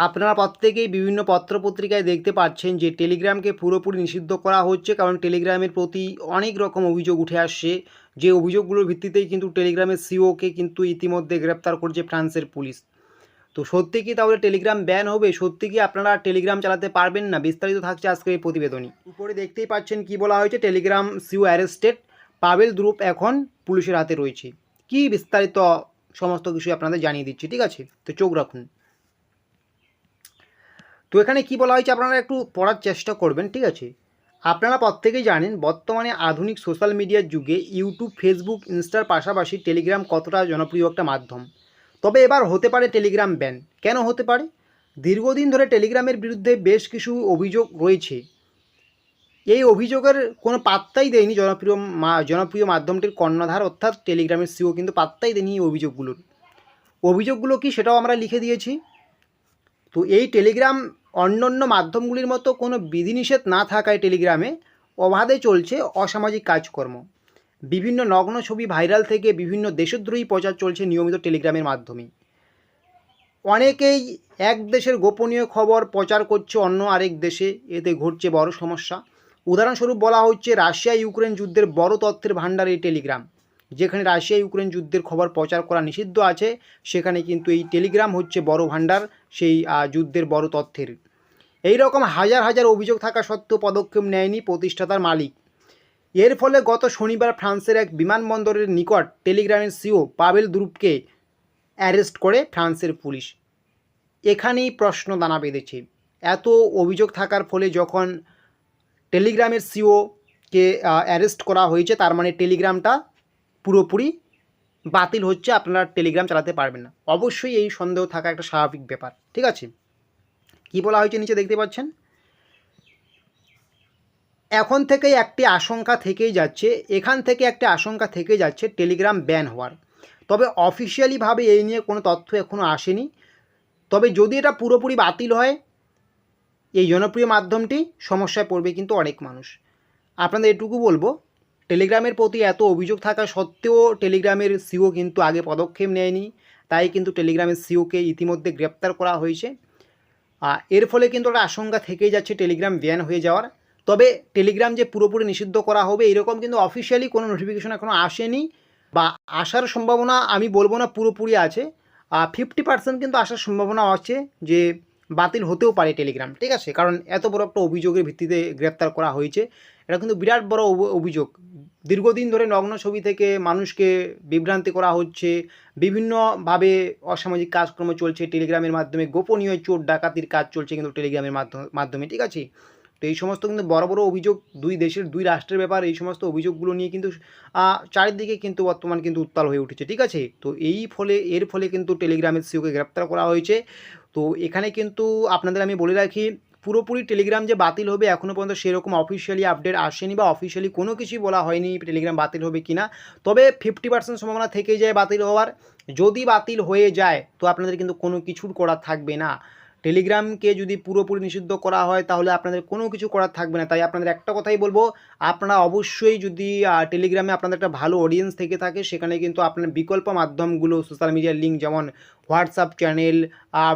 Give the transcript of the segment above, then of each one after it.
আপনারা প্রত্যেকেই বিভিন্ন পত্রপত্রিকায় দেখতে পাচ্ছেন যে টেলিগ্রামকে পুরোপুরি নিষিদ্ধ করা হচ্ছে, কারণ টেলিগ্রামের প্রতি অনেক রকম অভিযোগ উঠে আসছে, যে অভিযোগগুলোর ভিত্তিতেই কিন্তু টেলিগ্রামের সিইওকে কিন্তু ইতিমধ্যে গ্রেপ্তার করছে ফ্রান্সের পুলিশ। তো সত্যি কি তাহলে টেলিগ্রাম ব্যান হবে? সত্যি কি আপনারা টেলিগ্রাম চালাতে পারবেন না? বিস্তারিত থাকছে আজকের এই প্রতিবেদনই। উপরে দেখতেই পাচ্ছেন কি বলা হয়েছে, টেলিগ্রাম সিইও অ্যারেস্টেড, পাভেল দুরুপ এখন পুলিশের হাতে রয়েছে। কি বিস্তারিত সমস্ত কিছু আপনাদের জানিয়ে দিচ্ছি, ঠিক আছে? তো চোখ রাখুন। তো এখানে কি বলা হয়েছে আপনারা একটু পড়ার চেষ্টা করবেন, ঠিক আছে? আপনারা প্রত্যেকেই জানেন বর্তমানে আধুনিক সোশ্যাল মিডিয়ার যুগে ইউটিউব, ফেসবুক, ইনস্টার পাশাপাশি টেলিগ্রাম কতটা জনপ্রিয় একটা মাধ্যম। তবে এবার হতে পারে টেলিগ্রাম ব্যান। কেন হতে পারে? দীর্ঘদিন ধরে টেলিগ্রামের বিরুদ্ধে বেশ কিছু অভিযোগ রয়েছে। এই অভিযোগের কোনো পাত্তাই দেয়নি জনপ্রিয় মাধ্যমটির কর্ণধার অর্থাৎ টেলিগ্রামের সিইও, কিন্তু পাত্তাই দেয়নি এই অভিযোগগুলো কি সেটাও আমরা লিখে দিয়েছি। তো এই টেলিগ্রাম অন্যান্য মাধ্যমগুলির মতো কোনো বিধিনিষেধ না থাকায় টেলিগ্রামে অবাধে চলছে অসামাজিক কাজকর্ম। বিভিন্ন নগ্ন ছবি ভাইরাল থেকে বিভিন্ন দেশদ্রোহী প্রচার চলছে নিয়মিত টেলিগ্রামের মাধ্যমে। অনেকেই এক দেশের গোপনীয় খবর প্রচার করছে অন্য আরেক দেশে, এতে ঘটছে বড় সমস্যা। উদাহরণস্বরূপ বলা হচ্ছে রাশিয়া ইউক্রেন যুদ্ধের বড় তথ্যের ভাণ্ডার এই টেলিগ্রাম। যেখানে রাশিয়া ইউক্রেন যুদ্ধের খবর প্রচার করা নিষিদ্ধ আছে, সেখানে কিন্তু এই টেলিগ্রাম হচ্ছে বড় ভাণ্ডার সেই যুদ্ধের বড় তথ্যের। এই রকম হাজার হাজার অভিযোগ থাকা সত্ত্বেও পদক্ষেপ নেয়নি প্রতিষ্ঠাতার মালিক। এর ফলে গত শনিবার ফ্রান্সের এক বিমানবন্দরের নিকট টেলিগ্রামের সিইও পাভেল দুরুপকে অ্যারেস্ট করে ফ্রান্সের পুলিশ। এখানেই প্রশ্ন দানা বেঁধেছে। এত অভিযোগ থাকার ফলে যখন টেলিগ্রামের সিইওকে অ্যারেস্ট করা হয়েছে, তার মানে টেলিগ্রামটা পুরোপুরি বাতিল হচ্ছে, আপনারা টেলিগ্রাম চালাতে পারবেন না। অবশ্যই এই সন্দেহ থাকা একটা স্বাভাবিক ব্যাপার, ঠিক আছে? কি বলা হয়েছে নিচে দেখতে পাচ্ছেন। এখান থেকে একটি আশঙ্কা থেকেই যাচ্ছে টেলিগ্রাম ব্যান হওয়ার। তবে অফিসিয়ালিভাবে এই নিয়ে কোনো তথ্য এখনও আসেনি। তবে যদি এটা পুরোপুরি বাতিল হয়, এই জনপ্রিয় মাধ্যমটি সমস্যায় পড়বে কিন্তু অনেক মানুষ। আপনাদের এটুকু বলবো, টেলিগ্রামের প্রতি এত অভিযোগ থাকা সত্ত্বেও টেলিগ্রামের সিইও কিন্তু আগে পদক্ষেপ নেয়নি, তাই কিন্তু টেলিগ্রামের সিইওকে ইতিমধ্যে গ্রেপ্তার করা হয়েছে। এর ফলে কিন্তু একটা আশঙ্কা থেকেই যাচ্ছে টেলিগ্রাম ব্যান হয়ে যাওয়ার। তবে টেলিগ্রাম যে পুরোপুরি নিষিদ্ধ করা হবে এরকম কিন্তু অফিসিয়ালি কোনো নোটিফিকেশন এখনও আসেনি, বা আসার সম্ভাবনা আমি বলবো না পুরোপুরি আছে, 50% কিন্তু আসার সম্ভাবনা আছে যে বাতিল হতেও পারে টেলিগ্রাম, ঠিক আছে? কারণ এত বড় একটা অভিযোগের ভিত্তিতে গ্রেপ্তার করা হয়েছে, এটা কিন্তু বিরাট বড় অভিযোগ। দীর্ঘদিন ধরে নগ্ন ছবি থেকে মানুষকে বিভ্রান্তি করা হচ্ছে, বিভিন্নভাবে অসামাজিক কাজকর্ম চলছে টেলিগ্রামের মাধ্যমে, গোপনীয় চোর ডাকাতির কাজ চলছে কিন্তু টেলিগ্রামের মাধ্যমে, ঠিক আছে? তো এই সমস্ত কিন্তু বড় বড় অভিযোগ, দুই রাষ্ট্রের ব্যাপার। এই সমস্ত অভিযোগগুলো নিয়ে কিন্তু চারিদিকে কিন্তু বর্তমান কিন্তু উত্তাল হয়ে উঠেছে, ঠিক আছে? তো এর ফলে কিন্তু টেলিগ্রামের সিইওকে গ্রেপ্তার করা হয়েছে। তো এখানে কিন্তু আপনাদের আমি বলে রাখি, পুরোপুরি টেলিগ্রাম যে বাতিল হবে এখনও পর্যন্ত সেরকম অফিসিয়ালি আপডেট আসেনি, বা অফিসিয়ালি কোনো কিছুই বলা হয়নি টেলিগ্রাম বাতিল হবে কি না। তবে 50% সম্ভাবনা থেকেই যায় বাতিল হওয়ার। যদি বাতিল হয়ে যায় তো আপনাদের কিন্তু কোনো কিছুর করার থাকবে না। টেলিগ্রামকে যদি পুরোপুরি নিষিদ্ধ করা হয় তাহলে আপনাদের কোনো কিছু করার থাকবে না। তাই আপনাদের একটা কথাই বলবো, আপনারা অবশ্যই যদি টেলিগ্রামে আপনাদের একটা ভালো অডিয়েন্স থেকে থাকে, সেখানে কিন্তু আপনার বিকল্প মাধ্যমগুলো সোশ্যাল মিডিয়ার লিঙ্ক, যেমন হোয়াটসঅ্যাপ চ্যানেল,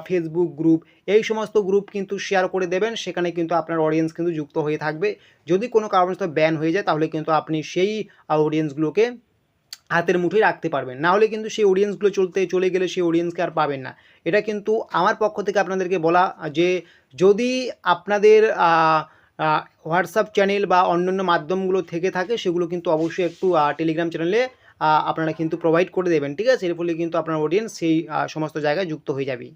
ফেসবুক গ্রুপ, এই সমস্ত গ্রুপ কিন্তু শেয়ার করে দেবেন। সেখানে কিন্তু আপনার অডিয়েন্স কিন্তু যুক্ত হয়ে থাকবে। যদি কোনো কারণবশত ব্যান হয়ে যায় তাহলে কিন্তু আপনি সেই অডিয়েন্সগুলোকে হাতের মুঠোয় রাখতে পারবেন। না হলে কিন্তু সেই অডিয়েন্সগুলো চলে গেলে সেই অডিয়েন্সকে আর পাবেন না। এটা কিন্তু আমার পক্ষ থেকে আপনাদেরকে বলা, যে যদি আপনাদের হোয়াটসঅ্যাপ চ্যানেল বা অন্যান্য মাধ্যমগুলো থেকে থাকে, সেগুলো কিন্তু অবশ্যই একটু টেলিগ্রাম চ্যানেলে আপনারা কিন্তু প্রোভাইড করে দেবেন, ঠিক আছে? এর ফলে কিন্তু আপনার অডিয়েন্স সেই সমস্ত জায়গায় যুক্ত হয়ে যাবে।